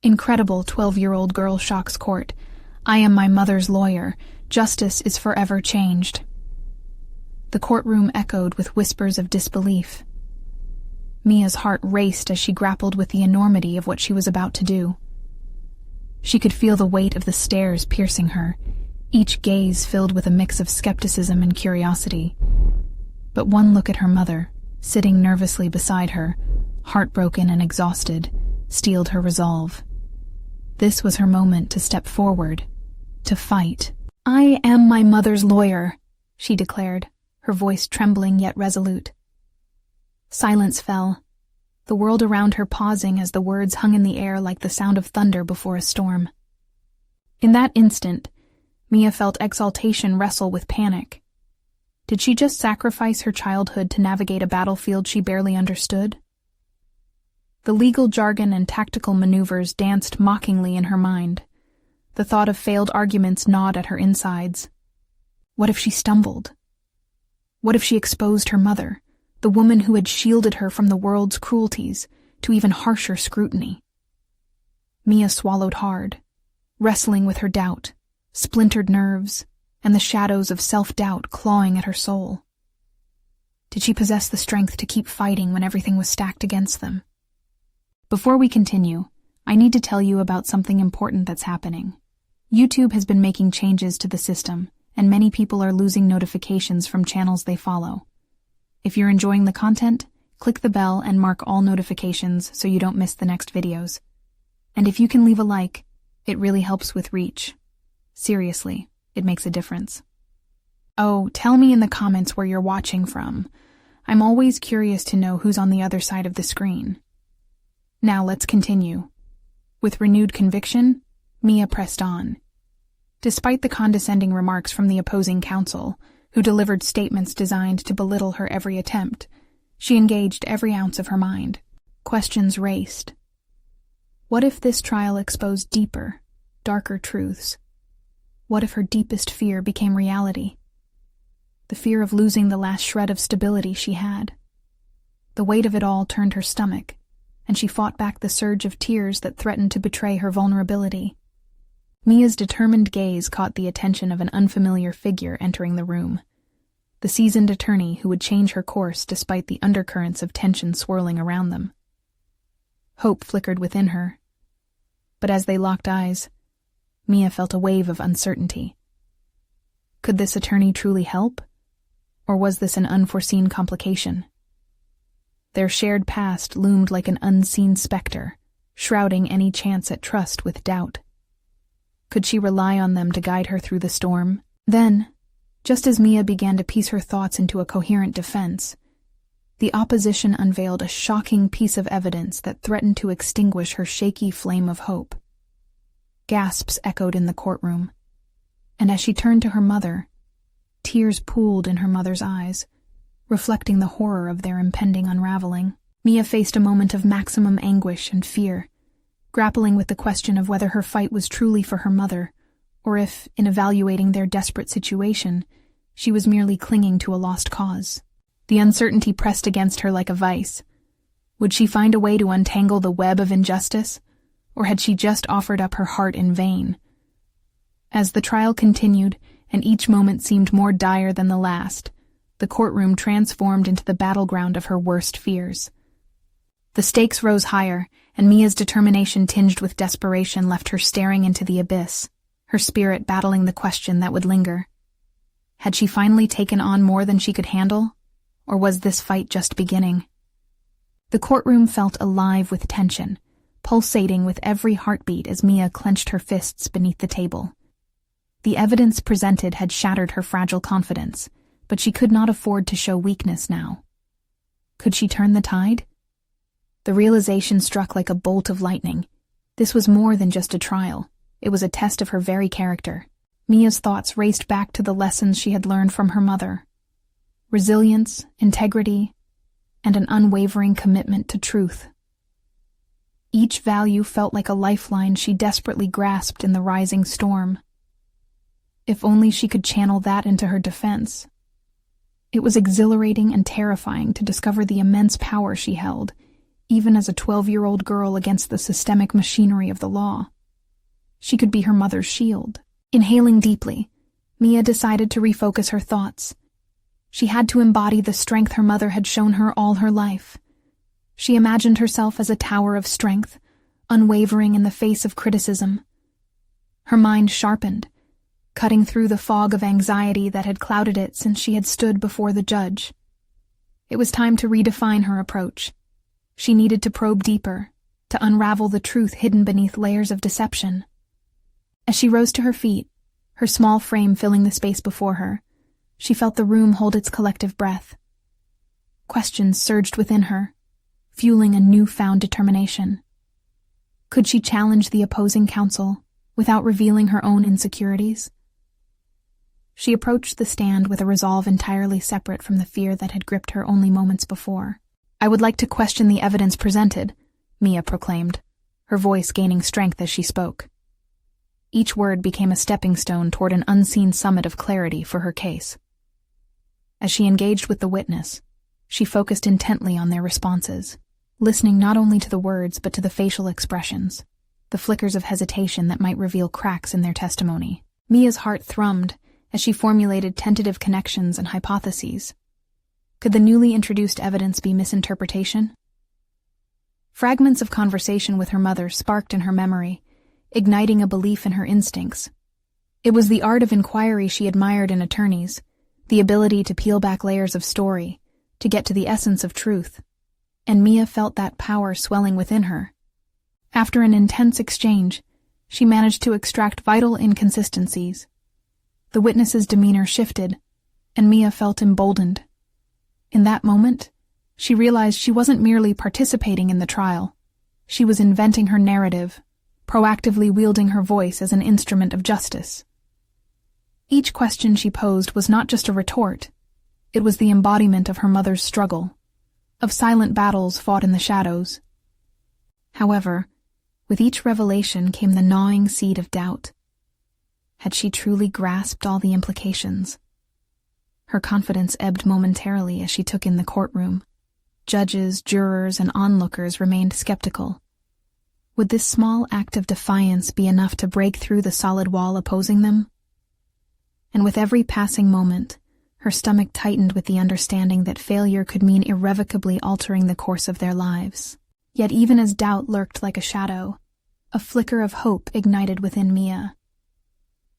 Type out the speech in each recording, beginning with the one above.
Incredible 12-year-old girl shocks court. I am my mother's lawyer. Justice is forever changed. The courtroom echoed with whispers of disbelief. Mia's heart raced as she grappled with the enormity of what she was about to do. She could feel the weight of the stares piercing her, each gaze filled with a mix of skepticism and curiosity. But one look at her mother, sitting nervously beside her, heartbroken and exhausted, steeled her resolve. This was her moment to step forward, to fight. "I am my mother's lawyer," she declared, her voice trembling yet resolute. Silence fell, the world around her pausing as the words hung in the air like the sound of thunder before a storm. In that instant, Mia felt exaltation wrestle with panic. Did she just sacrifice her childhood to navigate a battlefield she barely understood? The legal jargon and tactical maneuvers danced mockingly in her mind. The thought of failed arguments gnawed at her insides. What if she stumbled? What if she exposed her mother, the woman who had shielded her from the world's cruelties, to even harsher scrutiny? Mia swallowed hard, wrestling with her doubt, splintered nerves, and the shadows of self-doubt clawing at her soul. Did she possess the strength to keep fighting when everything was stacked against them? Before we continue, I need to tell you about something important that's happening. YouTube has been making changes to the system, and many people are losing notifications from channels they follow. If you're enjoying the content, click the bell and mark all notifications so you don't miss the next videos. And if you can leave a like, it really helps with reach. Seriously, it makes a difference. Oh, tell me in the comments where you're watching from. I'm always curious to know who's on the other side of the screen. Now let's continue. With renewed conviction, Mia pressed on. Despite the condescending remarks from the opposing counsel, who delivered statements designed to belittle her every attempt, she engaged every ounce of her mind. Questions raced. What if this trial exposed deeper, darker truths? What if her deepest fear became reality? The fear of losing the last shred of stability she had. The weight of it all turned her stomach, and she fought back the surge of tears that threatened to betray her vulnerability. Mia's determined gaze caught the attention of an unfamiliar figure entering the room, the seasoned attorney who would change her course despite the undercurrents of tension swirling around them. Hope flickered within her, but as they locked eyes, Mia felt a wave of uncertainty. Could this attorney truly help, or was this an unforeseen complication? Their shared past loomed like an unseen specter, shrouding any chance at trust with doubt. Could she rely on them to guide her through the storm? Then, just as Mia began to piece her thoughts into a coherent defense, the opposition unveiled a shocking piece of evidence that threatened to extinguish her shaky flame of hope. Gasps echoed in the courtroom, and as she turned to her mother, tears pooled in her mother's eyes, reflecting the horror of their impending unraveling. Mia faced a moment of maximum anguish and fear, grappling with the question of whether her fight was truly for her mother, or if, in evaluating their desperate situation, she was merely clinging to a lost cause. The uncertainty pressed against her like a vice. Would she find a way to untangle the web of injustice, or had she just offered up her heart in vain? As the trial continued, and each moment seemed more dire than the last, the courtroom transformed into the battleground of her worst fears. The stakes rose higher, and Mia's determination tinged with desperation left her staring into the abyss, her spirit battling the question that would linger. Had she finally taken on more than she could handle, or was this fight just beginning? The courtroom felt alive with tension, pulsating with every heartbeat as Mia clenched her fists beneath the table. The evidence presented had shattered her fragile confidence, but she could not afford to show weakness now. Could she turn the tide? The realization struck like a bolt of lightning. This was more than just a trial. It was a test of her very character. Mia's thoughts raced back to the lessons she had learned from her mother. Resilience, integrity, and an unwavering commitment to truth. Each value felt like a lifeline she desperately grasped in the rising storm. If only she could channel that into her defense. It was exhilarating and terrifying to discover the immense power she held, even as a 12-year-old girl against the systemic machinery of the law. She could be her mother's shield. Inhaling deeply, Mia decided to refocus her thoughts. She had to embody the strength her mother had shown her all her life. She imagined herself as a tower of strength, unwavering in the face of criticism. Her mind sharpened, cutting through the fog of anxiety that had clouded it since she had stood before the judge. It was time to redefine her approach. She needed to probe deeper, to unravel the truth hidden beneath layers of deception. As she rose to her feet, her small frame filling the space before her, she felt the room hold its collective breath. Questions surged within her, fueling a newfound determination. Could she challenge the opposing counsel without revealing her own insecurities? She approached the stand with a resolve entirely separate from the fear that had gripped her only moments before. "I would like to question the evidence presented," Mia proclaimed, her voice gaining strength as she spoke. Each word became a stepping stone toward an unseen summit of clarity for her case. As she engaged with the witness, she focused intently on their responses, listening not only to the words but to the facial expressions, the flickers of hesitation that might reveal cracks in their testimony. Mia's heart thrummed as she formulated tentative connections and hypotheses. Could the newly introduced evidence be misinterpretation? Fragments of conversation with her mother sparked in her memory, igniting a belief in her instincts. It was the art of inquiry she admired in attorneys, the ability to peel back layers of story, to get to the essence of truth, and Mia felt that power swelling within her. After an intense exchange, she managed to extract vital inconsistencies. The witness's demeanor shifted, and Mia felt emboldened. In that moment, she realized she wasn't merely participating in the trial. She was inventing her narrative, proactively wielding her voice as an instrument of justice. Each question she posed was not just a retort. It was the embodiment of her mother's struggle, of silent battles fought in the shadows. However, with each revelation came the gnawing seed of doubt. Had she truly grasped all the implications? Her confidence ebbed momentarily as she took in the courtroom. Judges, jurors, and onlookers remained skeptical. Would this small act of defiance be enough to break through the solid wall opposing them? And with every passing moment, her stomach tightened with the understanding that failure could mean irrevocably altering the course of their lives. Yet even as doubt lurked like a shadow, a flicker of hope ignited within Mia.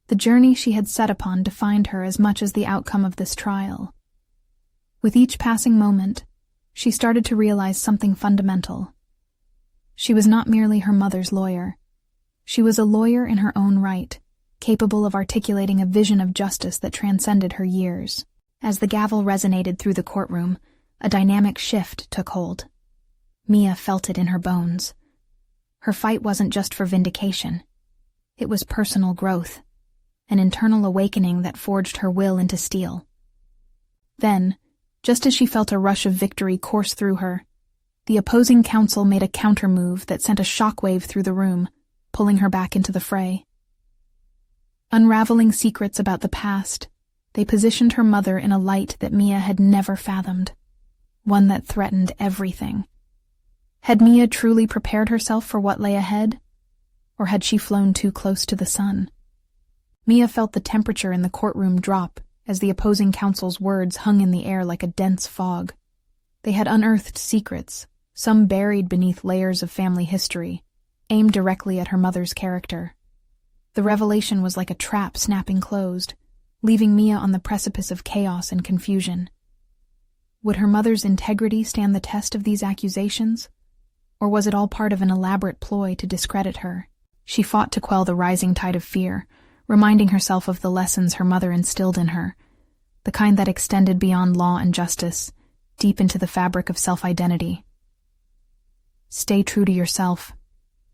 The journey she had set upon defined her as much as the outcome of this trial. With each passing moment, she started to realize something fundamental. She was not merely her mother's lawyer. She was a lawyer in her own right, capable of articulating a vision of justice that transcended her years. As the gavel resonated through the courtroom, a dynamic shift took hold. Mia felt it in her bones. Her fight wasn't just for vindication. It was personal growth, an internal awakening that forged her will into steel. Then, just as she felt a rush of victory course through her, the opposing counsel made a counter-move that sent a shockwave through the room, pulling her back into the fray. Unraveling secrets about the past, they positioned her mother in a light that Mia had never fathomed, one that threatened everything. Had Mia truly prepared herself for what lay ahead, or had she flown too close to the sun? Mia felt the temperature in the courtroom drop as the opposing counsel's words hung in the air like a dense fog. They had unearthed secrets, some buried beneath layers of family history, aimed directly at her mother's character. The revelation was like a trap snapping closed, leaving Mia on the precipice of chaos and confusion. Would her mother's integrity stand the test of these accusations? Or was it all part of an elaborate ploy to discredit her? She fought to quell the rising tide of fear, reminding herself of the lessons her mother instilled in her, the kind that extended beyond law and justice, deep into the fabric of self-identity. "Stay true to yourself,"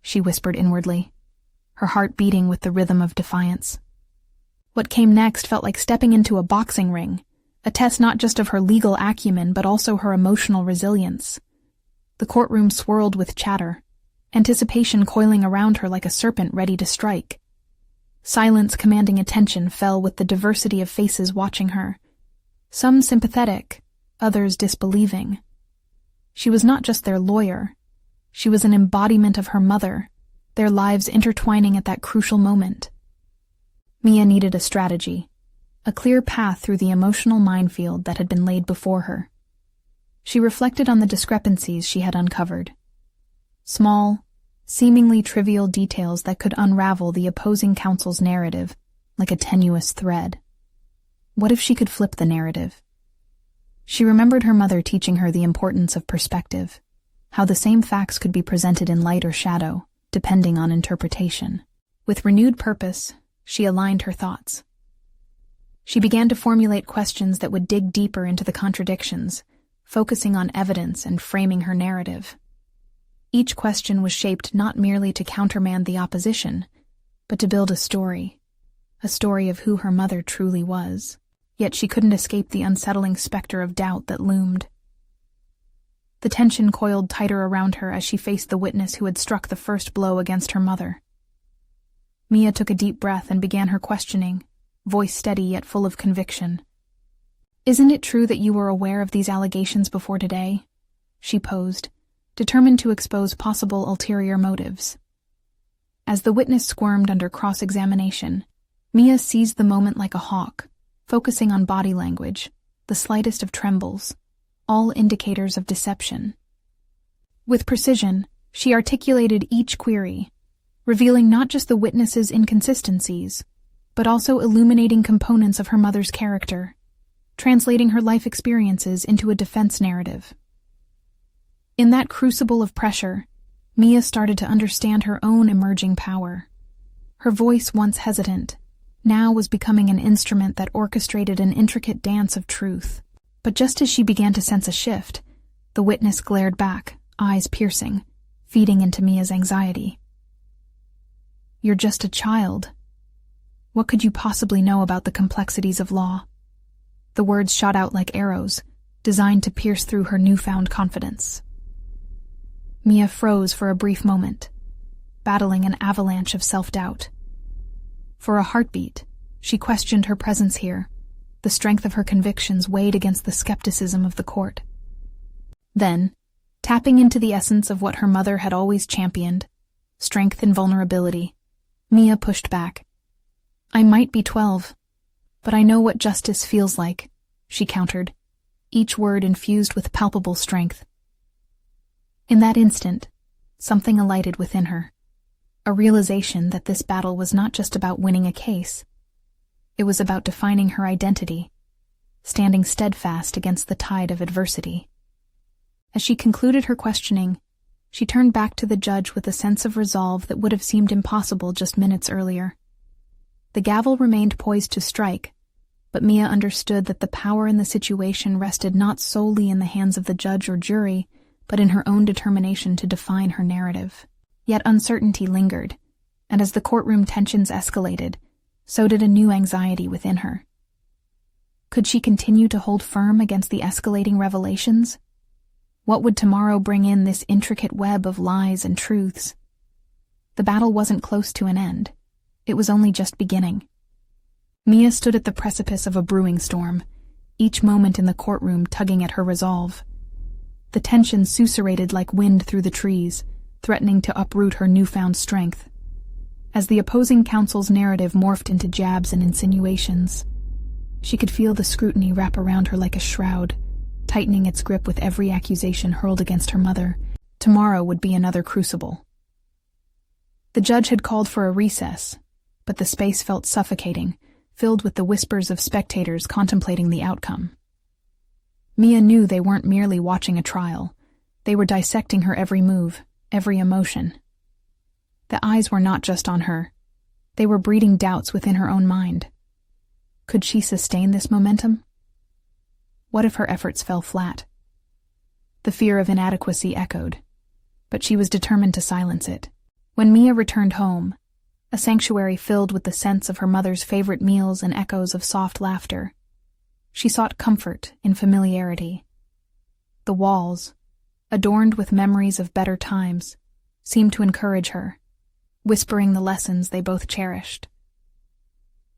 she whispered inwardly, her heart beating with the rhythm of defiance. What came next felt like stepping into a boxing ring, a test not just of her legal acumen but also her emotional resilience. The courtroom swirled with chatter, anticipation coiling around her like a serpent ready to strike. Silence commanding attention fell with the diversity of faces watching her, some sympathetic, others disbelieving. She was not just their lawyer, She was an embodiment of her mother, their lives intertwining at that crucial moment. Mia needed a strategy, a clear path through the emotional minefield that had been laid before her. She reflected on the discrepancies she had uncovered. Small, seemingly trivial details that could unravel the opposing counsel's narrative like a tenuous thread. What if she could flip the narrative? She remembered her mother teaching her the importance of perspective, how the same facts could be presented in light or shadow, depending on interpretation. With renewed purpose, she aligned her thoughts. She began to formulate questions that would dig deeper into the contradictions, focusing on evidence and framing her narrative. Each question was shaped not merely to countermand the opposition, but to build a story of who her mother truly was. Yet she couldn't escape the unsettling specter of doubt that loomed. The tension coiled tighter around her as she faced the witness who had struck the first blow against her mother. Mia took a deep breath and began her questioning, voice steady yet full of conviction. "Isn't it true that you were aware of these allegations before today?" she posed, determined to expose possible ulterior motives. As the witness squirmed under cross-examination, Mia seized the moment like a hawk, focusing on body language, the slightest of trembles, all indicators of deception. With precision, she articulated each query, revealing not just the witness's inconsistencies, but also illuminating components of her mother's character, translating her life experiences into a defense narrative. In that crucible of pressure, Mia started to understand her own emerging power. Her voice, once hesitant, now was becoming an instrument that orchestrated an intricate dance of truth. But just as she began to sense a shift, the witness glared back, eyes piercing, feeding into Mia's anxiety. "You're just a child. What could you possibly know about the complexities of law?" The words shot out like arrows, designed to pierce through her newfound confidence. Mia froze for a brief moment, battling an avalanche of self-doubt. For a heartbeat, she questioned her presence here. The strength of her convictions weighed against the skepticism of the court. Then, tapping into the essence of what her mother had always championed, strength and vulnerability, Mia pushed back. "I might be 12, but I know what justice feels like," she countered, each word infused with palpable strength. In that instant, something alighted within her, a realization that this battle was not just about winning a case. It was about defining her identity, standing steadfast against the tide of adversity. As she concluded her questioning, she turned back to the judge with a sense of resolve that would have seemed impossible just minutes earlier. The gavel remained poised to strike, but Mia understood that the power in the situation rested not solely in the hands of the judge or jury, but in her own determination to define her narrative. Yet uncertainty lingered, and as the courtroom tensions escalated, so did a new anxiety within her. Could she continue to hold firm against the escalating revelations? What would tomorrow bring in this intricate web of lies and truths? The battle wasn't close to an end. It was only just beginning. Mia stood at the precipice of a brewing storm, each moment in the courtroom tugging at her resolve. The tension susurrated like wind through the trees, threatening to uproot her newfound strength. As the opposing counsel's narrative morphed into jabs and insinuations, she could feel the scrutiny wrap around her like a shroud, tightening its grip with every accusation hurled against her mother. Tomorrow would be another crucible. The judge had called for a recess, but the space felt suffocating, filled with the whispers of spectators contemplating the outcome. Mia knew they weren't merely watching a trial. They were dissecting her every move, every emotion. The eyes were not just on her. They were breeding doubts within her own mind. Could she sustain this momentum? What if her efforts fell flat? The fear of inadequacy echoed, but she was determined to silence it. When Mia returned home, a sanctuary filled with the scents of her mother's favorite meals and echoes of soft laughter, she sought comfort in familiarity. The walls, adorned with memories of better times, seemed to encourage her, whispering the lessons they both cherished.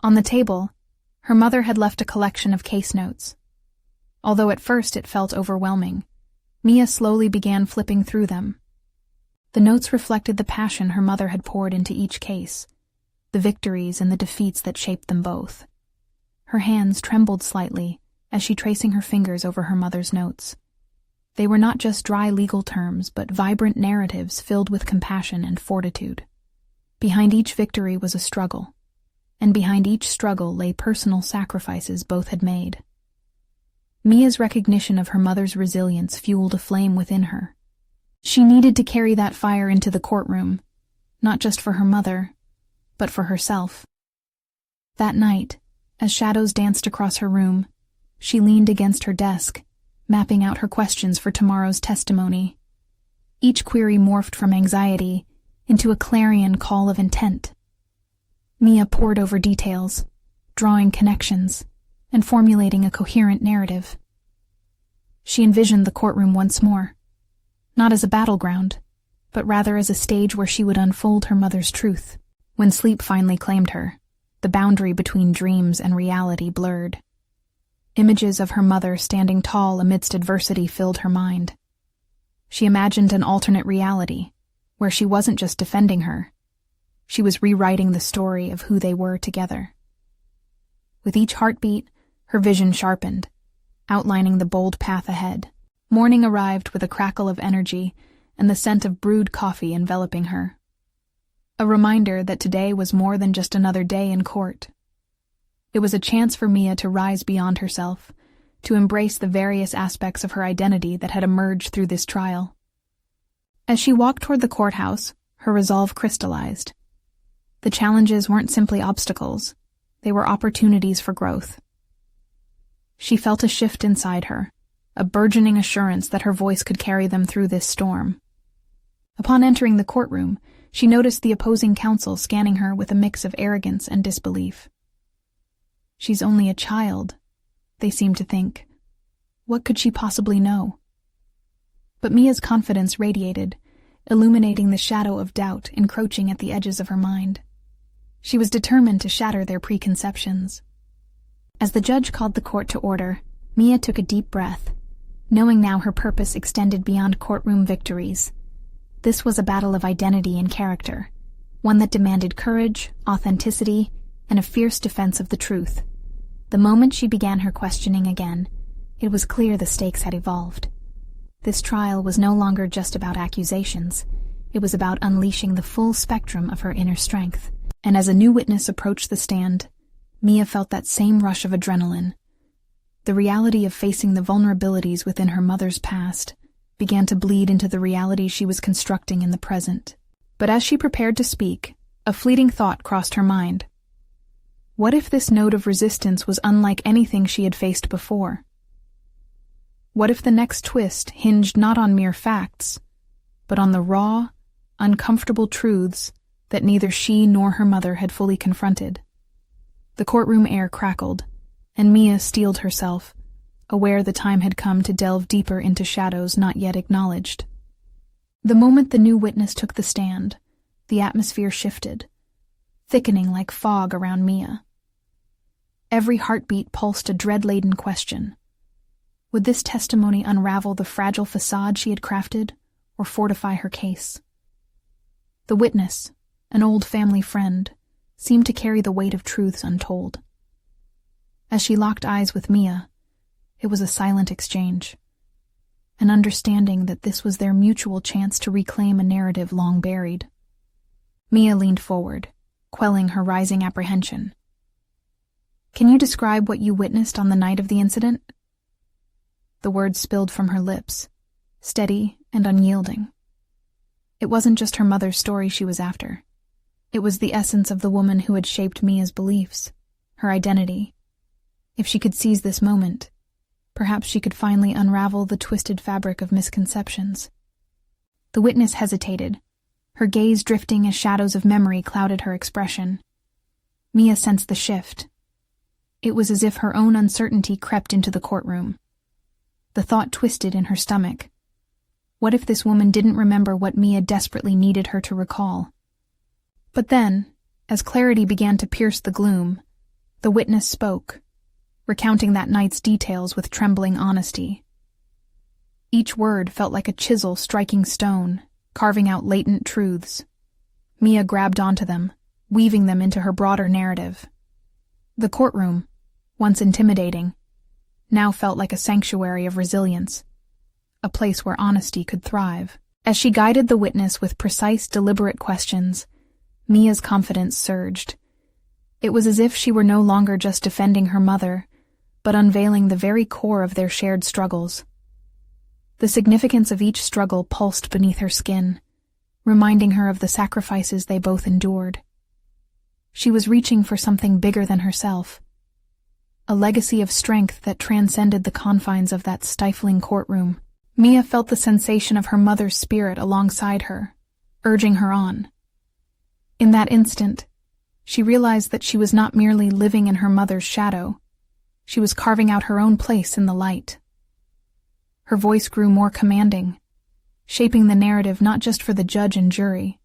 On the table, her mother had left a collection of case notes. Although at first it felt overwhelming, Mia slowly began flipping through them. The notes reflected the passion her mother had poured into each case, the victories and the defeats that shaped them both. Her hands trembled slightly as she tracing her fingers over her mother's notes. They were not just dry legal terms, but vibrant narratives filled with compassion and fortitude. Behind each victory was a struggle, and behind each struggle lay personal sacrifices both had made. Mia's recognition of her mother's resilience fueled a flame within her. She needed to carry that fire into the courtroom, not just for her mother, but for herself. That night, as shadows danced across her room, she leaned against her desk, mapping out her questions for tomorrow's testimony. Each query morphed from anxiety into a clarion call of intent. Mia pored over details, drawing connections, and formulating a coherent narrative. She envisioned the courtroom once more, not as a battleground, but rather as a stage where she would unfold her mother's truth. When sleep finally claimed her, the boundary between dreams and reality blurred. Images of her mother standing tall amidst adversity filled her mind. She imagined an alternate reality, where she wasn't just defending her, she was rewriting the story of who they were together. With each heartbeat, her vision sharpened, outlining the bold path ahead. Morning arrived with a crackle of energy and the scent of brewed coffee enveloping her. A reminder that today was more than just another day in court. It was a chance for Mia to rise beyond herself, to embrace the various aspects of her identity that had emerged through this trial. As she walked toward the courthouse, her resolve crystallized. The challenges weren't simply obstacles, they were opportunities for growth. She felt a shift inside her, a burgeoning assurance that her voice could carry them through this storm. Upon entering the courtroom, she noticed the opposing counsel scanning her with a mix of arrogance and disbelief. She's only a child, they seemed to think. What could she possibly know? But Mia's confidence radiated, illuminating the shadow of doubt encroaching at the edges of her mind. She was determined to shatter their preconceptions. As the judge called the court to order, Mia took a deep breath, knowing now her purpose extended beyond courtroom victories. This was a battle of identity and character, one that demanded courage, authenticity, and a fierce defense of the truth. The moment she began her questioning again, it was clear the stakes had evolved. This trial was no longer just about accusations. It was about unleashing the full spectrum of her inner strength. And as a new witness approached the stand, Mia felt that same rush of adrenaline. The reality of facing the vulnerabilities within her mother's past began to bleed into the reality she was constructing in the present. But as she prepared to speak, a fleeting thought crossed her mind. What if this note of resistance was unlike anything she had faced before? What if the next twist hinged not on mere facts, but on the raw, uncomfortable truths that neither she nor her mother had fully confronted? The courtroom air crackled, and Mia steeled herself, aware the time had come to delve deeper into shadows not yet acknowledged. The moment the new witness took the stand, the atmosphere shifted, thickening like fog around Mia. Every heartbeat pulsed a dread-laden question. Would this testimony unravel the fragile facade she had crafted, or fortify her case? The witness, an old family friend, seemed to carry the weight of truths untold. As she locked eyes with Mia, it was a silent exchange, an understanding that this was their mutual chance to reclaim a narrative long buried. Mia leaned forward, quelling her rising apprehension. "Can you describe what you witnessed on the night of the incident?" The words spilled from her lips, steady and unyielding. It wasn't just her mother's story she was after. It was the essence of the woman who had shaped Mia's beliefs, her identity. If she could seize this moment, perhaps she could finally unravel the twisted fabric of misconceptions. The witness hesitated, her gaze drifting as shadows of memory clouded her expression. Mia sensed the shift. It was as if her own uncertainty crept into the courtroom. The thought twisted in her stomach. What if this woman didn't remember what Mia desperately needed her to recall? But then, as clarity began to pierce the gloom, the witness spoke, recounting that night's details with trembling honesty. Each word felt like a chisel striking stone, carving out latent truths. Mia grabbed onto them, weaving them into her broader narrative. The courtroom, once intimidating, now felt like a sanctuary of resilience, a place where honesty could thrive. As she guided the witness with precise, deliberate questions, Mia's confidence surged. It was as if she were no longer just defending her mother, but unveiling the very core of their shared struggles. The significance of each struggle pulsed beneath her skin, reminding her of the sacrifices they both endured. She was reaching for something bigger than herself, a legacy of strength that transcended the confines of that stifling courtroom. Mia felt the sensation of her mother's spirit alongside her, urging her on. In that instant, she realized that she was not merely living in her mother's shadow. She was carving out her own place in the light. Her voice grew more commanding, shaping the narrative not just for the judge and jury,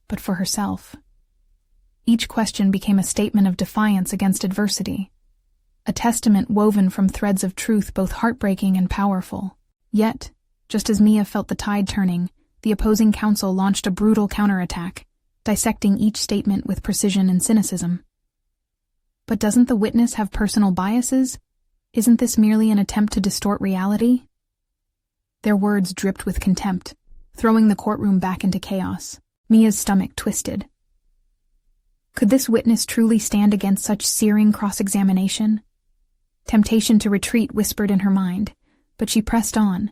but for herself. Each question became a statement of defiance against adversity, a testament woven from threads of truth both heartbreaking and powerful. Yet, just as Mia felt the tide turning, the opposing counsel launched a brutal counterattack, dissecting each statement with precision and cynicism. But doesn't the witness have personal biases? Isn't this merely an attempt to distort reality? Their words dripped with contempt, throwing the courtroom back into chaos. Mia's stomach twisted. Could this witness truly stand against such searing cross-examination? Temptation to retreat whispered in her mind, but she pressed on,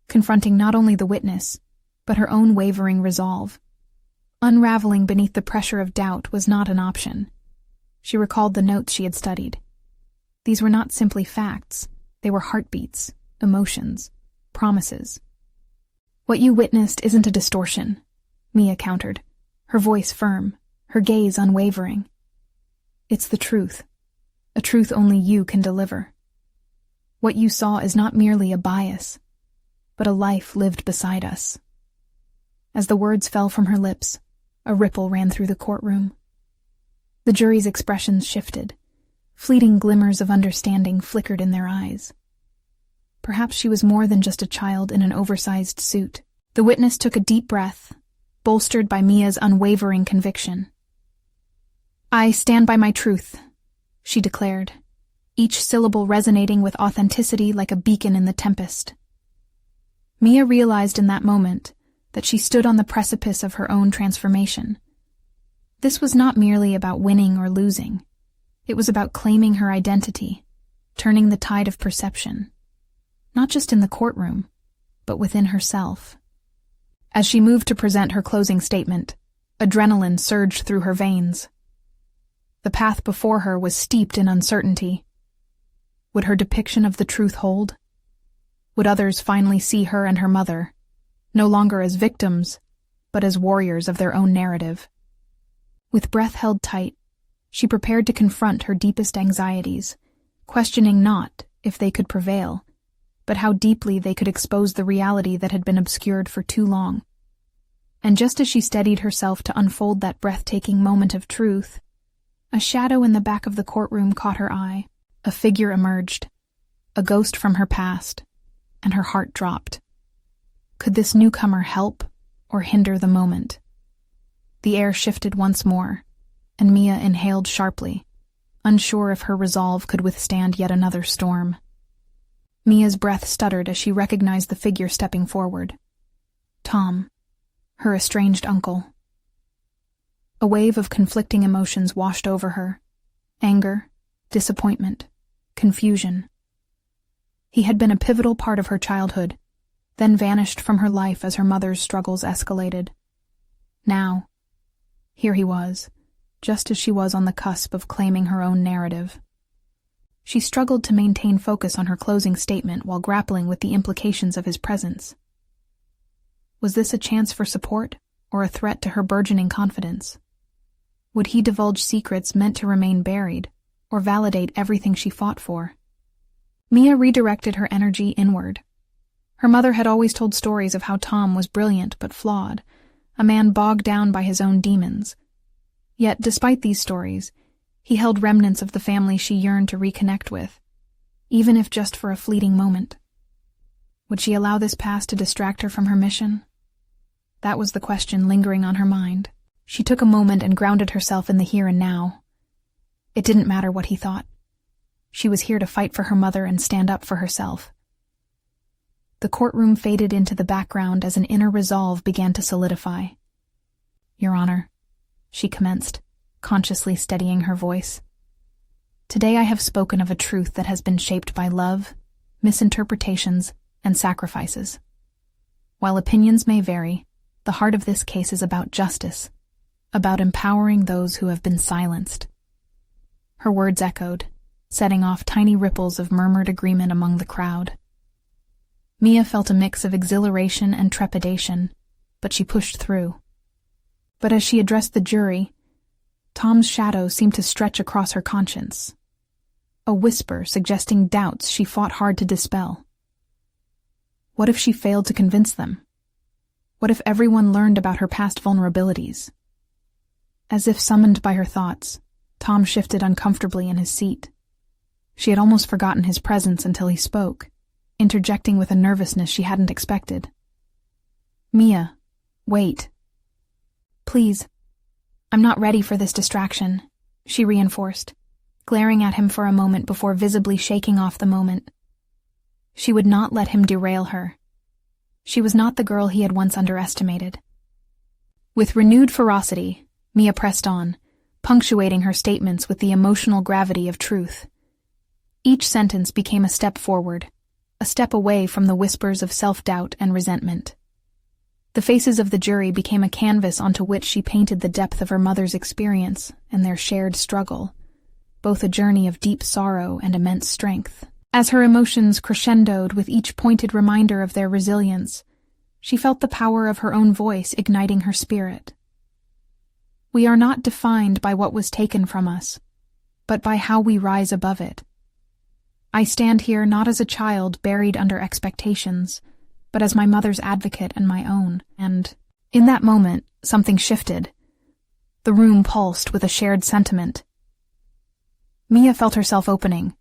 confronting not only the witness, but her own wavering resolve. Unraveling beneath the pressure of doubt was not an option. She recalled the notes she had studied. These were not simply facts, they were heartbeats, emotions, promises. What you witnessed isn't a distortion, Mia countered, her voice firm, her gaze unwavering. It's the truth, a truth only you can deliver. What you saw is not merely a bias, but a life lived beside us. As the words fell from her lips, a ripple ran through the courtroom. The jury's expressions shifted. Fleeting glimmers of understanding flickered in their eyes. Perhaps she was more than just a child in an oversized suit. The witness took a deep breath, bolstered by Mia's unwavering conviction. "I stand by my truth," she declared, each syllable resonating with authenticity like a beacon in the tempest. Mia realized in that moment that she stood on the precipice of her own transformation. This was not merely about winning or losing. It was about claiming her identity, turning the tide of perception, not just in the courtroom, but within herself. As she moved to present her closing statement, adrenaline surged through her veins. The path before her was steeped in uncertainty. Would her depiction of the truth hold? Would others finally see her and her mother, no longer as victims, but as warriors of their own narrative? With breath held tight, she prepared to confront her deepest anxieties, questioning not if they could prevail, but how deeply they could expose the reality that had been obscured for too long. And just as she steadied herself to unfold that breathtaking moment of truth, a shadow in the back of the courtroom caught her eye. A figure emerged, a ghost from her past, and her heart dropped. Could this newcomer help or hinder the moment? The air shifted once more, and Mia inhaled sharply, unsure if her resolve could withstand yet another storm. Mia's breath stuttered as she recognized the figure stepping forward. Tom, her estranged uncle. A wave of conflicting emotions washed over her. Anger, disappointment, confusion. He had been a pivotal part of her childhood, then vanished from her life as her mother's struggles escalated. Now, here he was, just as she was on the cusp of claiming her own narrative. She struggled to maintain focus on her closing statement while grappling with the implications of his presence. Was this a chance for support, or a threat to her burgeoning confidence? Would he divulge secrets meant to remain buried, or validate everything she fought for? Mia redirected her energy inward. Her mother had always told stories of how Tom was brilliant but flawed, a man bogged down by his own demons. Yet, despite these stories, he held remnants of the family she yearned to reconnect with, even if just for a fleeting moment. Would she allow this past to distract her from her mission? That was the question lingering on her mind. She took a moment and grounded herself in the here and now. It didn't matter what he thought. She was here to fight for her mother and stand up for herself. The courtroom faded into the background as an inner resolve began to solidify. "Your Honor," she commenced, consciously steadying her voice. "Today I have spoken of a truth that has been shaped by love, misinterpretations, and sacrifices. While opinions may vary, the heart of this case is about justice, about empowering those who have been silenced." Her words echoed, setting off tiny ripples of murmured agreement among the crowd. Mia felt a mix of exhilaration and trepidation, but she pushed through. But as she addressed the jury, Tom's shadow seemed to stretch across her conscience. A whisper suggesting doubts she fought hard to dispel. What if she failed to convince them? What if everyone learned about her past vulnerabilities? As if summoned by her thoughts, Tom shifted uncomfortably in his seat. She had almost forgotten his presence until he spoke, interjecting with a nervousness she hadn't expected. "Mia, wait. Please, I'm not ready for this distraction," she reinforced, glaring at him for a moment before visibly shaking off the moment. She would not let him derail her. She was not the girl he had once underestimated. With renewed ferocity, Mia pressed on, punctuating her statements with the emotional gravity of truth. Each sentence became a step forward, a step away from the whispers of self-doubt and resentment. The faces of the jury became a canvas onto which she painted the depth of her mother's experience and their shared struggle, both a journey of deep sorrow and immense strength. As her emotions crescendoed with each pointed reminder of their resilience, she felt the power of her own voice igniting her spirit. "We are not defined by what was taken from us, but by how we rise above it. I stand here not as a child buried under expectations, but as my mother's advocate and my own." And in that moment, something shifted. The room pulsed with a shared sentiment. Mia felt herself opening,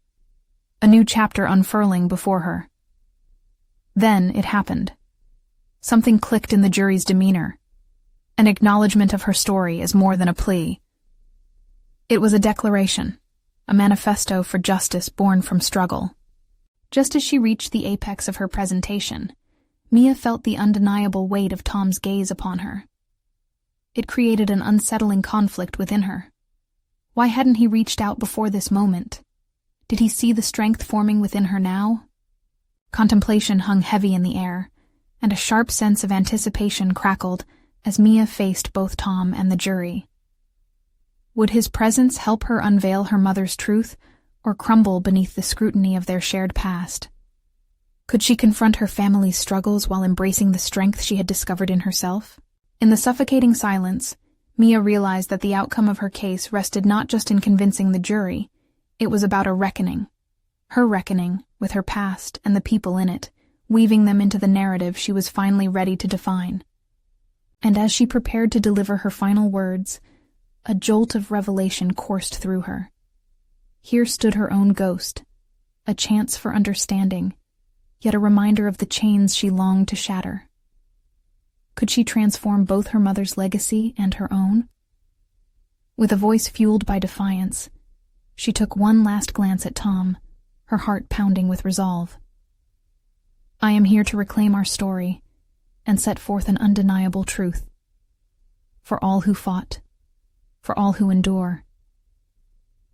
a new chapter unfurling before her. Then it happened. Something clicked in the jury's demeanor, an acknowledgement of her story as more than a plea. It was a declaration, a manifesto for justice born from struggle. Just as she reached the apex of her presentation, Mia felt the undeniable weight of Tom's gaze upon her. It created an unsettling conflict within her. Why hadn't he reached out before this moment? Did he see the strength forming within her now? Contemplation hung heavy in the air, and a sharp sense of anticipation crackled as Mia faced both Tom and the jury. Would his presence help her unveil her mother's truth, or crumble beneath the scrutiny of their shared past? Could she confront her family's struggles while embracing the strength she had discovered in herself? In the suffocating silence, Mia realized that the outcome of her case rested not just in convincing the jury, it was about a reckoning. Her reckoning with her past and the people in it, weaving them into the narrative she was finally ready to define. And as she prepared to deliver her final words, a jolt of revelation coursed through her. Here stood her own ghost, a chance for understanding, yet a reminder of the chains she longed to shatter. Could she transform both her mother's legacy and her own? With a voice fueled by defiance, she took one last glance at Tom, her heart pounding with resolve. "I am here to reclaim our story and set forth an undeniable truth. For all who fought, for all who endure.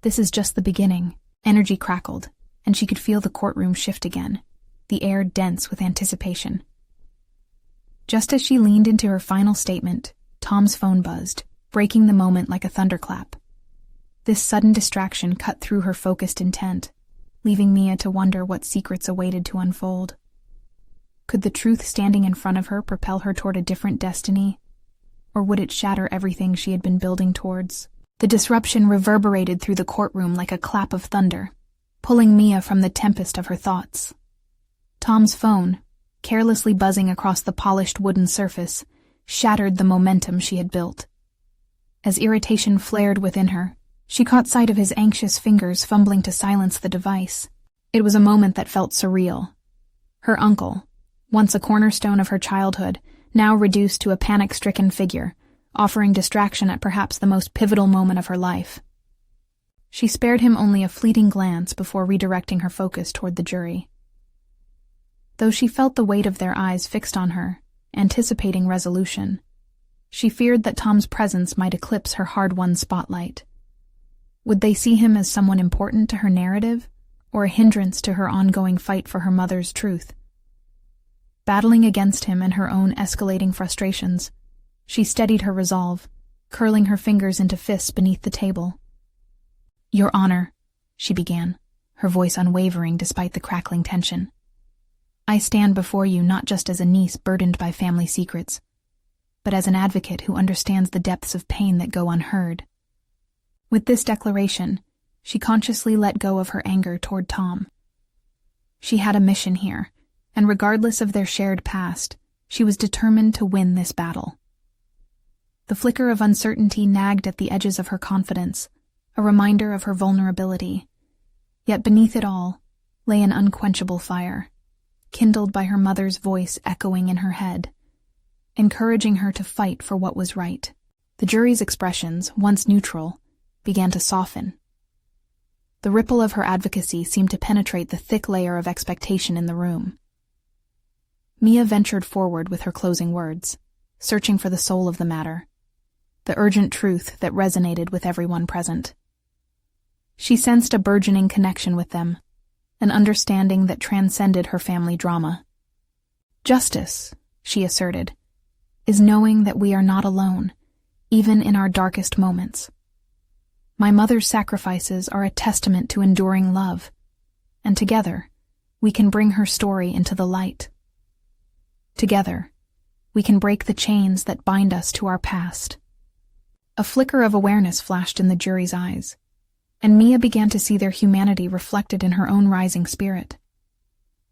This is just the beginning." Energy crackled, and she could feel the courtroom shift again, the air dense with anticipation. Just as she leaned into her final statement, Tom's phone buzzed, breaking the moment like a thunderclap. This sudden distraction cut through her focused intent, leaving Mia to wonder what secrets awaited to unfold. Could the truth standing in front of her propel her toward a different destiny, or would it shatter everything she had been building towards? The disruption reverberated through the courtroom like a clap of thunder, pulling Mia from the tempest of her thoughts. Tom's phone, carelessly buzzing across the polished wooden surface, shattered the momentum she had built. As irritation flared within her, she caught sight of his anxious fingers fumbling to silence the device. It was a moment that felt surreal. Her uncle, once a cornerstone of her childhood, now reduced to a panic-stricken figure, offering distraction at perhaps the most pivotal moment of her life. She spared him only a fleeting glance before redirecting her focus toward the jury. Though she felt the weight of their eyes fixed on her, anticipating resolution, she feared that Tom's presence might eclipse her hard-won spotlight. Would they see him as someone important to her narrative, or a hindrance to her ongoing fight for her mother's truth? Battling against him and her own escalating frustrations, she steadied her resolve, curling her fingers into fists beneath the table. "Your Honor," she began, her voice unwavering despite the crackling tension. "I stand before you not just as a niece burdened by family secrets, but as an advocate who understands the depths of pain that go unheard." With this declaration, she consciously let go of her anger toward Tom. She had a mission here, and regardless of their shared past, she was determined to win this battle. The flicker of uncertainty nagged at the edges of her confidence, a reminder of her vulnerability. Yet beneath it all lay an unquenchable fire, kindled by her mother's voice echoing in her head, encouraging her to fight for what was right. The jury's expressions, once neutral, began to soften. The ripple of her advocacy seemed to penetrate the thick layer of expectation in the room. Mia ventured forward with her closing words, searching for the soul of the matter, the urgent truth that resonated with everyone present. She sensed a burgeoning connection with them, an understanding that transcended her family drama. "Justice," she asserted, "is knowing that we are not alone, even in our darkest moments. My mother's sacrifices are a testament to enduring love, and together, we can bring her story into the light. Together, we can break the chains that bind us to our past." A flicker of awareness flashed in the jury's eyes, and Mia began to see their humanity reflected in her own rising spirit.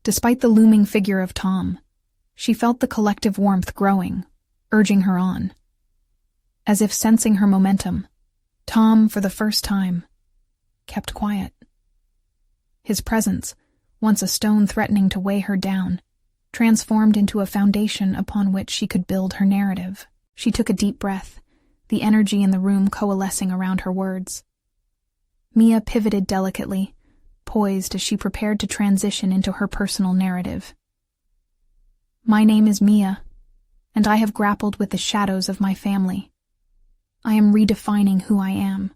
Despite the looming figure of Tom, she felt the collective warmth growing, urging her on. As if sensing her momentum, Tom, for the first time, kept quiet. His presence, once a stone threatening to weigh her down, transformed into a foundation upon which she could build her narrative. She took a deep breath, the energy in the room coalescing around her words. Mia pivoted delicately, poised as she prepared to transition into her personal narrative. "My name is Mia, and I have grappled with the shadows of my family. I am redefining who I am,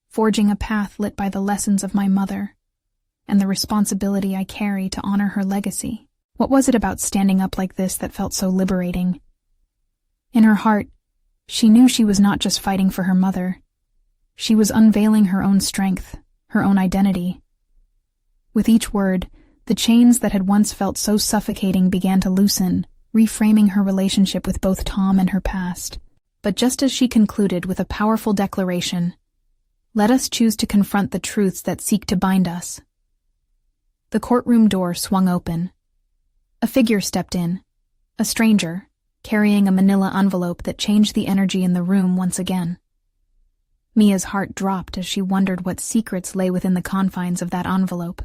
forging a path lit by the lessons of my mother, and the responsibility I carry to honor her legacy." What was it about standing up like this that felt so liberating? In her heart, she knew she was not just fighting for her mother. She was unveiling her own strength, her own identity. With each word, the chains that had once felt so suffocating began to loosen, reframing her relationship with both Tom and her past. But just as she concluded with a powerful declaration, "Let us choose to confront the truths that seek to bind us," the courtroom door swung open. A figure stepped in, a stranger, carrying a manila envelope that changed the energy in the room once again. Mia's heart dropped as she wondered what secrets lay within the confines of that envelope.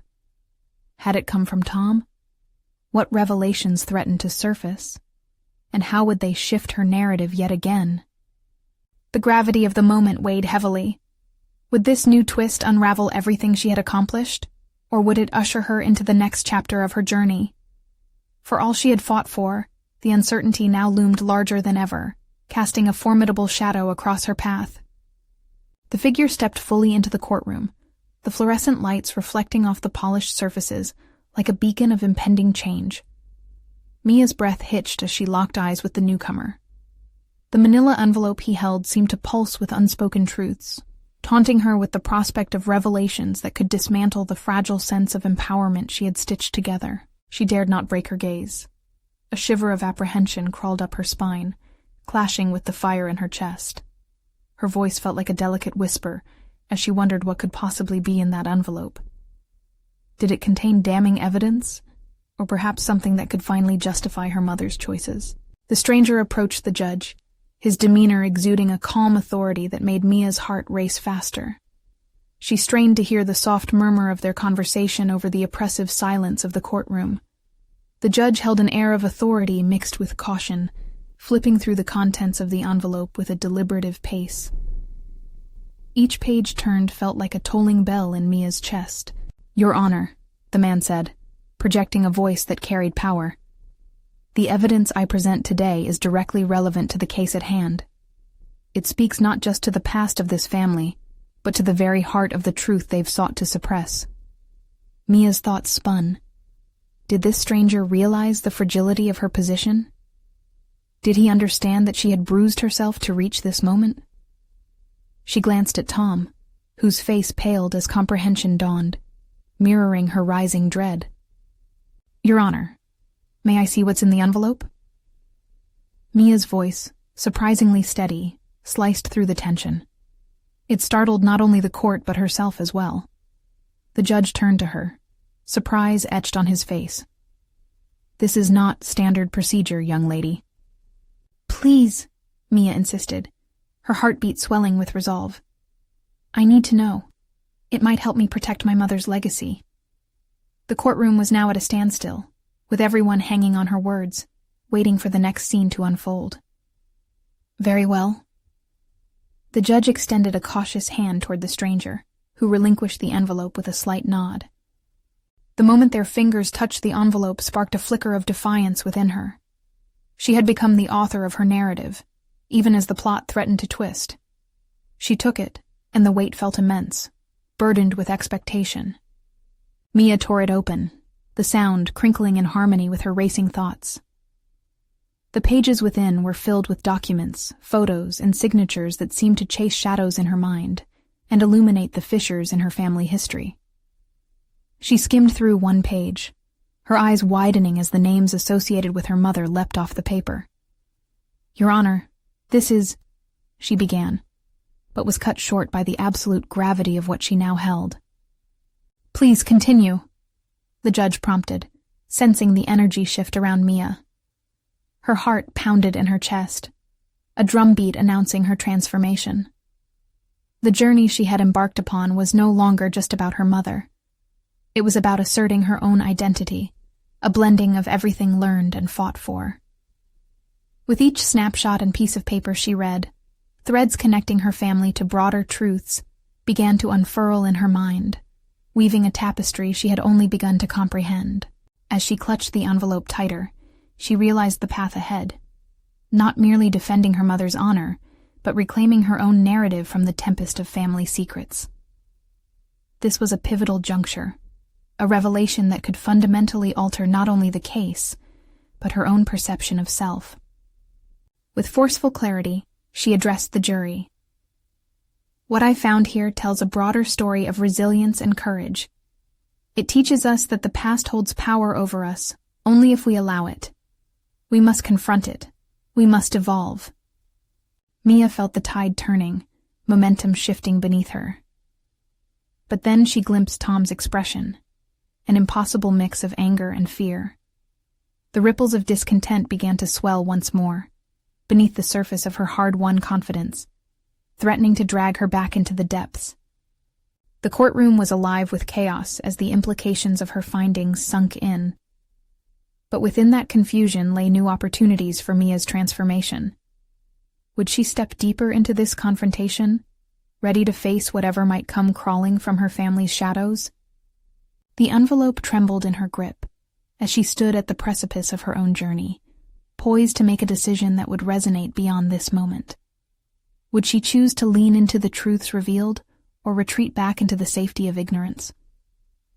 Had it come from Tom? What revelations threatened to surface? And how would they shift her narrative yet again? The gravity of the moment weighed heavily. Would this new twist unravel everything she had accomplished, or would it usher her into the next chapter of her journey? For all she had fought for, the uncertainty now loomed larger than ever, casting a formidable shadow across her path. The figure stepped fully into the courtroom, the fluorescent lights reflecting off the polished surfaces like a beacon of impending change. Mia's breath hitched as she locked eyes with the newcomer. The manila envelope he held seemed to pulse with unspoken truths, taunting her with the prospect of revelations that could dismantle the fragile sense of empowerment she had stitched together. She dared not break her gaze. A shiver of apprehension crawled up her spine, clashing with the fire in her chest. Her voice felt like a delicate whisper as she wondered what could possibly be in that envelope. Did it contain damning evidence, or perhaps something that could finally justify her mother's choices? The stranger approached the judge, his demeanor exuding a calm authority that made Mia's heart race faster. She strained to hear the soft murmur of their conversation over the oppressive silence of the courtroom. The judge held an air of authority mixed with caution, flipping through the contents of the envelope with a deliberative pace. Each page turned felt like a tolling bell in Mia's chest. "Your Honor," the man said, projecting a voice that carried power. "The evidence I present today is directly relevant to the case at hand. It speaks not just to the past of this family, but to the very heart of the truth they've sought to suppress." Mia's thoughts spun. Did this stranger realize the fragility of her position? Did he understand that she had bruised herself to reach this moment? She glanced at Tom, whose face paled as comprehension dawned, mirroring her rising dread. "Your Honor, may I see what's in the envelope?" Mia's voice, surprisingly steady, sliced through the tension. It startled not only the court but herself as well. The judge turned to her, surprise etched on his face. "This is not standard procedure, young lady." "Please," Mia insisted, her heartbeat swelling with resolve. "I need to know. It might help me protect my mother's legacy." The courtroom was now at a standstill, with everyone hanging on her words, waiting for the next scene to unfold. "Very well." The judge extended a cautious hand toward the stranger, who relinquished the envelope with a slight nod. The moment their fingers touched the envelope sparked a flicker of defiance within her. She had become the author of her narrative, even as the plot threatened to twist. She took it, and the weight felt immense, burdened with expectation. Mia tore it open, the sound crinkling in harmony with her racing thoughts. The pages within were filled with documents, photos, and signatures that seemed to chase shadows in her mind and illuminate the fissures in her family history. She skimmed through one page, her eyes widening as the names associated with her mother leapt off the paper. "Your Honor, this is—" she began, but was cut short by the absolute gravity of what she now held. "Please continue," the judge prompted, sensing the energy shift around Mia. Her heart pounded in her chest, a drumbeat announcing her transformation. The journey she had embarked upon was no longer just about her mother. It was about asserting her own identity, a blending of everything learned and fought for. With each snapshot and piece of paper she read, threads connecting her family to broader truths began to unfurl in her mind, weaving a tapestry she had only begun to comprehend. As she clutched the envelope tighter, she realized the path ahead, not merely defending her mother's honor, but reclaiming her own narrative from the tempest of family secrets. This was a pivotal juncture, a revelation that could fundamentally alter not only the case, but her own perception of self. With forceful clarity, she addressed the jury. "What I found here tells a broader story of resilience and courage. It teaches us that the past holds power over us only if we allow it. We must confront it. We must evolve." Mia felt the tide turning, momentum shifting beneath her. But then she glimpsed Tom's expression, an impossible mix of anger and fear. The ripples of discontent began to swell once more, beneath the surface of her hard-won confidence, threatening to drag her back into the depths. The courtroom was alive with chaos as the implications of her findings sunk in. But within that confusion lay new opportunities for Mia's transformation. Would she step deeper into this confrontation, ready to face whatever might come crawling from her family's shadows? The envelope trembled in her grip as she stood at the precipice of her own journey, poised to make a decision that would resonate beyond this moment. Would she choose to lean into the truths revealed or retreat back into the safety of ignorance?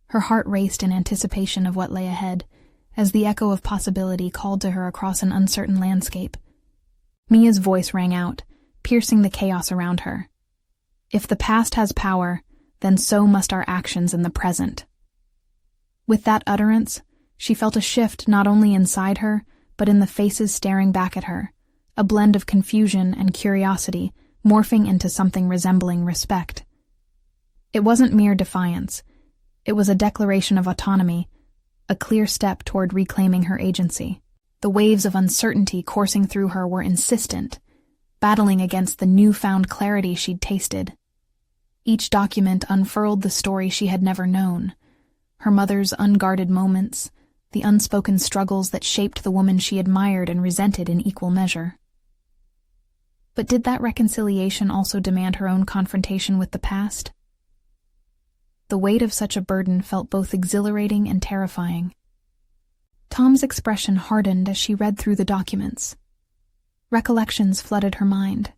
Her heart raced in anticipation of what lay ahead, as the echo of possibility called to her across an uncertain landscape. Mia's voice rang out, piercing the chaos around her. If the past has power, then so must our actions in the present. With that utterance, she felt a shift not only inside her, but in the faces staring back at her, a blend of confusion and curiosity morphing into something resembling respect. It wasn't mere defiance. It was a declaration of autonomy, a clear step toward reclaiming her agency. The waves of uncertainty coursing through her were insistent, battling against the newfound clarity she'd tasted. Each document unfurled the story she had never known, her mother's unguarded moments, the unspoken struggles that shaped the woman she admired and resented in equal measure. But did that reconciliation also demand her own confrontation with the past? The weight of such a burden felt both exhilarating and terrifying. Tom's expression hardened as she read through the documents. Recollections flooded her mind.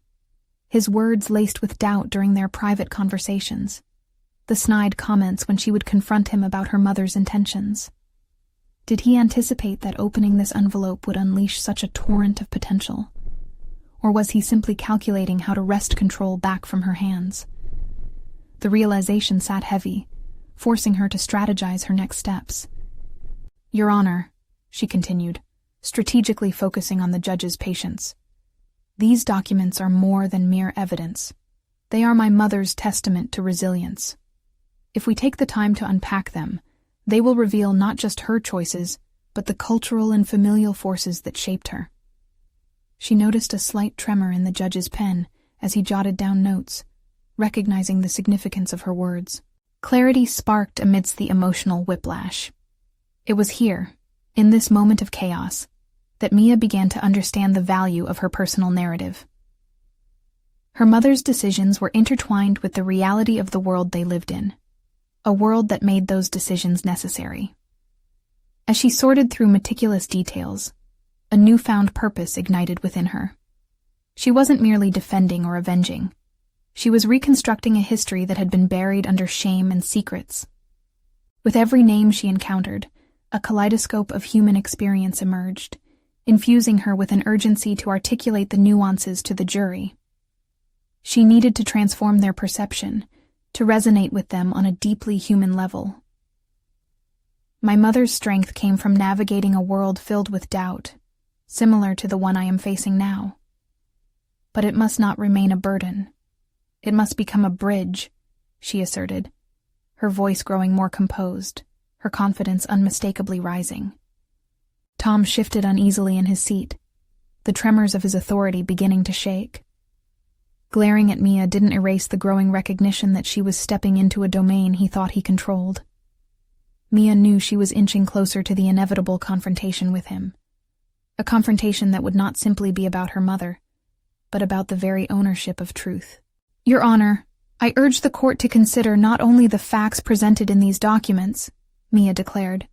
His words laced with doubt during their private conversations. The snide comments when she would confront him about her mother's intentions. Did he anticipate that opening this envelope would unleash such a torrent of potential? Or was he simply calculating how to wrest control back from her hands? The realization sat heavy, forcing her to strategize her next steps. "Your Honor," she continued, strategically focusing on the judge's patience. "These documents are more than mere evidence. They are my mother's testament to resilience. If we take the time to unpack them, they will reveal not just her choices, but the cultural and familial forces that shaped her." She noticed a slight tremor in the judge's pen as he jotted down notes, recognizing the significance of her words. Clarity sparked amidst the emotional whiplash. It was here, in this moment of chaos, that Mia began to understand the value of her personal narrative. Her mother's decisions were intertwined with the reality of the world they lived in, a world that made those decisions necessary. As she sorted through meticulous details, a newfound purpose ignited within her. She wasn't merely defending or avenging. She was reconstructing a history that had been buried under shame and secrets. With every name she encountered, a kaleidoscope of human experience emerged, infusing her with an urgency to articulate the nuances to the jury. She needed to transform their perception, to resonate with them on a deeply human level. My mother's strength came from navigating a world filled with doubt, similar to the one I am facing now. But it must not remain a burden. It must become a bridge, she asserted, her voice growing more composed, her confidence unmistakably rising. Tom shifted uneasily in his seat, the tremors of his authority beginning to shake. Glaring at Mia didn't erase the growing recognition that she was stepping into a domain he thought he controlled. Mia knew she was inching closer to the inevitable confrontation with him. A confrontation that would not simply be about her mother, but about the very ownership of truth. "Your Honor, I urge the court to consider not only the facts presented in these documents," Mia declared,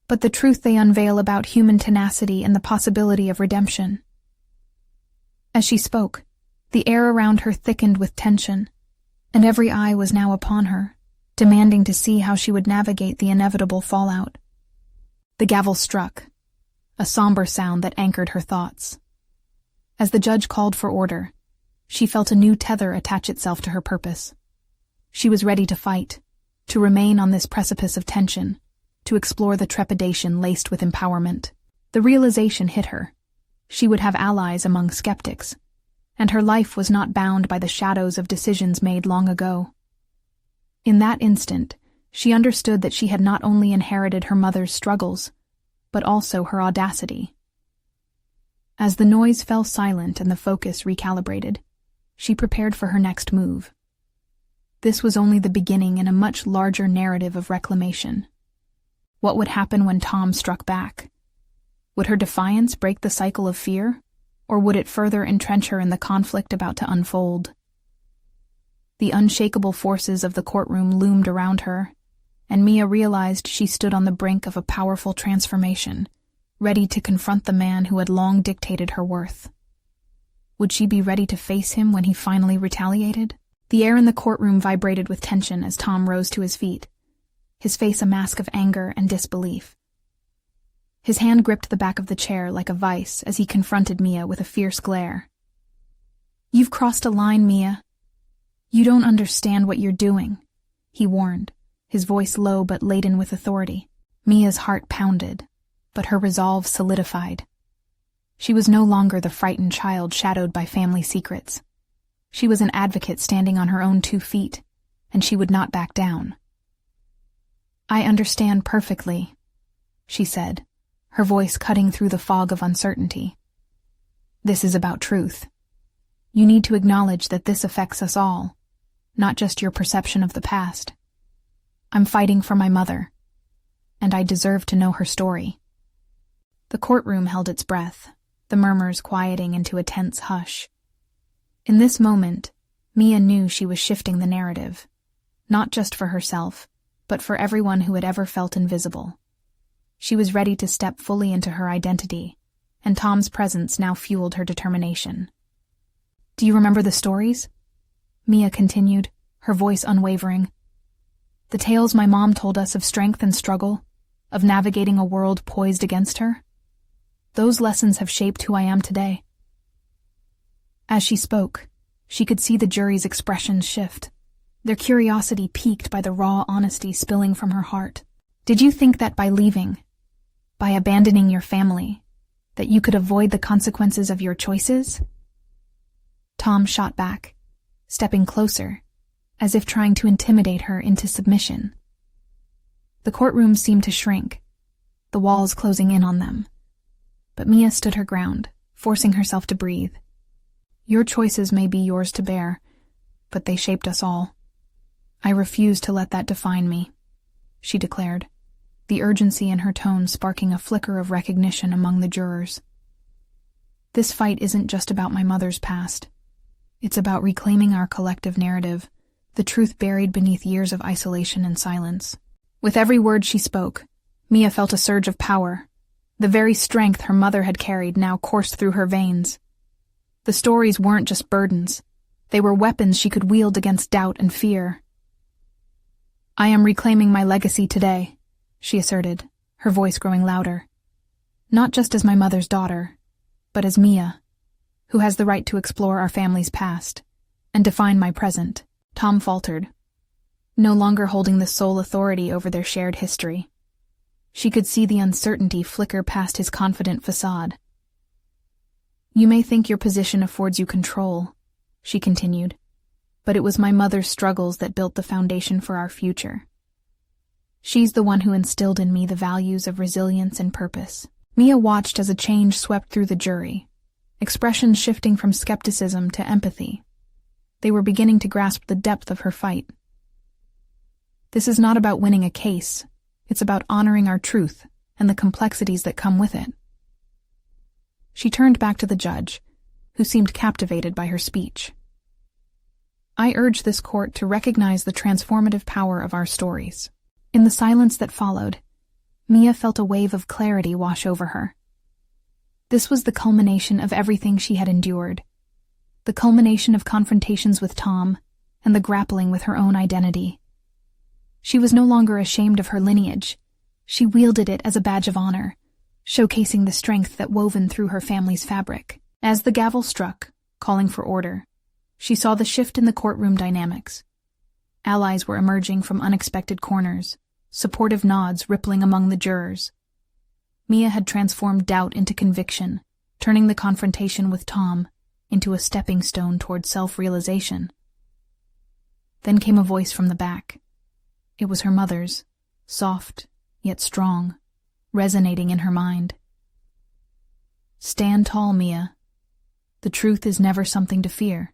"but the truth they unveil about human tenacity and the possibility of redemption." As she spoke, the air around her thickened with tension, and every eye was now upon her, demanding to see how she would navigate the inevitable fallout. The gavel struck, a somber sound that anchored her thoughts. As the judge called for order, she felt a new tether attach itself to her purpose. She was ready to fight, to remain on this precipice of tension, to explore the trepidation laced with empowerment. The realization hit her. She would have allies among skeptics, and her life was not bound by the shadows of decisions made long ago. In that instant, she understood that she had not only inherited her mother's struggles, but also her audacity. As the noise fell silent and the focus recalibrated, she prepared for her next move. This was only the beginning in a much larger narrative of reclamation. What would happen when Tom struck back? Would her defiance break the cycle of fear, or would it further entrench her in the conflict about to unfold? The unshakable forces of the courtroom loomed around her, and Mia realized she stood on the brink of a powerful transformation, ready to confront the man who had long dictated her worth. Would she be ready to face him when he finally retaliated? The air in the courtroom vibrated with tension as Tom rose to his feet, his face a mask of anger and disbelief. His hand gripped the back of the chair like a vice as he confronted Mia with a fierce glare. "You've crossed a line, Mia. You don't understand what you're doing," he warned, his voice low but laden with authority. Mia's heart pounded, but her resolve solidified. She was no longer the frightened child shadowed by family secrets. She was an advocate standing on her own 2 feet, and she would not back down. "I understand perfectly," she said, her voice cutting through the fog of uncertainty. "This is about truth. You need to acknowledge that this affects us all, not just your perception of the past. I'm fighting for my mother, and I deserve to know her story. The courtroom held its breath, the murmurs quieting into a tense hush. In this moment, Mia knew she was shifting the narrative, not just for herself, but for everyone who had ever felt invisible. She was ready to step fully into her identity, and Tom's presence now fueled her determination. "Do you remember the stories?" Mia continued, her voice unwavering. "The tales my mom told us of strength and struggle, of navigating a world poised against her? Those lessons have shaped who I am today." As she spoke, she could see the jury's expressions shift, their curiosity piqued by the raw honesty spilling from her heart. "Did you think that by leaving, by abandoning your family, that you could avoid the consequences of your choices?" Tom shot back, stepping closer, as if trying to intimidate her into submission. The courtroom seemed to shrink, the walls closing in on them. But Mia stood her ground, forcing herself to breathe. "Your choices may be yours to bear, but they shaped us all. I refuse to let that define me," she declared, the urgency in her tone sparking a flicker of recognition among the jurors. "This fight isn't just about my mother's past. It's about reclaiming our collective narrative, the truth buried beneath years of isolation and silence." With every word she spoke, Mia felt a surge of power. The very strength her mother had carried now coursed through her veins. The stories weren't just burdens. They were weapons she could wield against doubt and fear. "I am reclaiming my legacy today," she asserted, her voice growing louder. "Not just as my mother's daughter, but as Mia, who has the right to explore our family's past and define my present." Tom faltered, no longer holding the sole authority over their shared history. She could see the uncertainty flicker past his confident facade. "You may think your position affords you control," she continued, "but it was my mother's struggles that built the foundation for our future. She's the one who instilled in me the values of resilience and purpose." Mia watched as a change swept through the jury, expressions shifting from skepticism to empathy. They were beginning to grasp the depth of her fight. "This is not about winning a case. It's about honoring our truth and the complexities that come with it." She turned back to the judge, who seemed captivated by her speech. "I urge this court to recognize the transformative power of our stories." In the silence that followed, Mia felt a wave of clarity wash over her. This was the culmination of everything she had endured, the culmination of confrontations with Tom and the grappling with her own identity. She was no longer ashamed of her lineage. She wielded it as a badge of honor, showcasing the strength that woven through her family's fabric. As the gavel struck, calling for order, she saw the shift in the courtroom dynamics. Allies were emerging from unexpected corners, supportive nods rippling among the jurors. Mia had transformed doubt into conviction, turning the confrontation with Tom into a stepping stone toward self-realization. Then came a voice from the back. It was her mother's, soft yet strong, resonating in her mind. "Stand tall, Mia. The truth is never something to fear.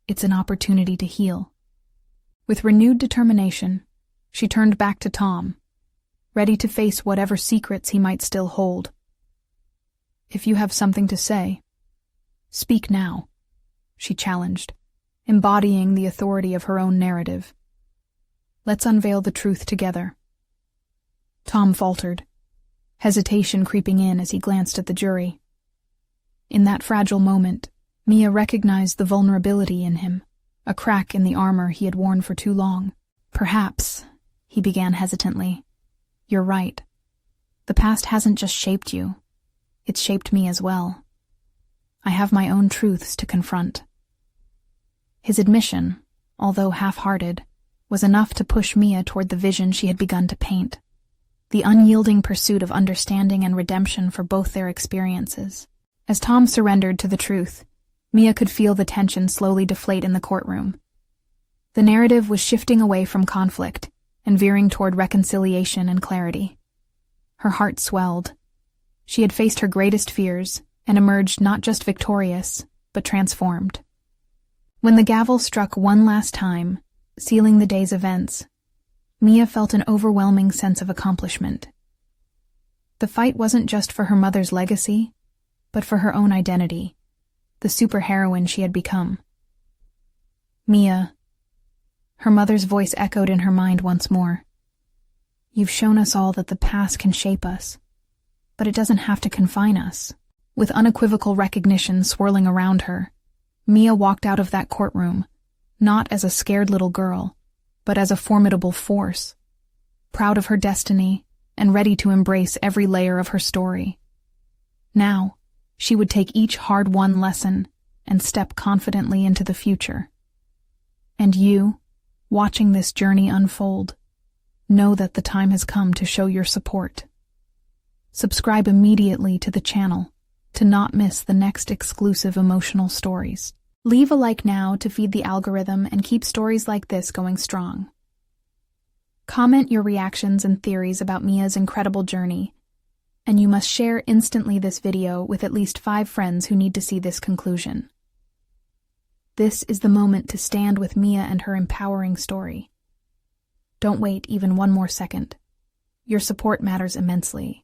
It's an opportunity to heal." With renewed determination, she turned back to Tom, ready to face whatever secrets he might still hold. "If you have something to say, speak now," she challenged, embodying the authority of her own narrative. "Let's unveil the truth together." Tom faltered, hesitation creeping in as he glanced at the jury. In that fragile moment, Mia recognized the vulnerability in him, a crack in the armor he had worn for too long. "Perhaps," he began hesitantly, "you're right. The past hasn't just shaped you. It's shaped me as well. I have my own truths to confront." His admission, although half-hearted, was enough to push Mia toward the vision she had begun to paint, the unyielding pursuit of understanding and redemption for both their experiences. As Tom surrendered to the truth, Mia could feel the tension slowly deflate in the courtroom. The narrative was shifting away from conflict and veering toward reconciliation and clarity. Her heart swelled. She had faced her greatest fears and emerged not just victorious, but transformed. When the gavel struck one last time, sealing the day's events, Mia felt an overwhelming sense of accomplishment. The fight wasn't just for her mother's legacy, but for her own identity, the superheroine she had become. Mia. Her mother's voice echoed in her mind once more. You've shown us all that the past can shape us, but it doesn't have to confine us. With unequivocal recognition swirling around her, Mia walked out of that courtroom, not as a scared little girl, but as a formidable force, proud of her destiny and ready to embrace every layer of her story. Now, she would take each hard-won lesson and step confidently into the future. And you, watching this journey unfold, know that the time has come to show your support. Subscribe immediately to the channel to not miss the next exclusive emotional stories. Leave a like now to feed the algorithm and keep stories like this going strong. Comment your reactions and theories about Mia's incredible journey, and you must share instantly this video with at least 5 friends who need to see this conclusion. This is the moment to stand with Mia and her empowering story. Don't wait even one more second. Your support matters immensely.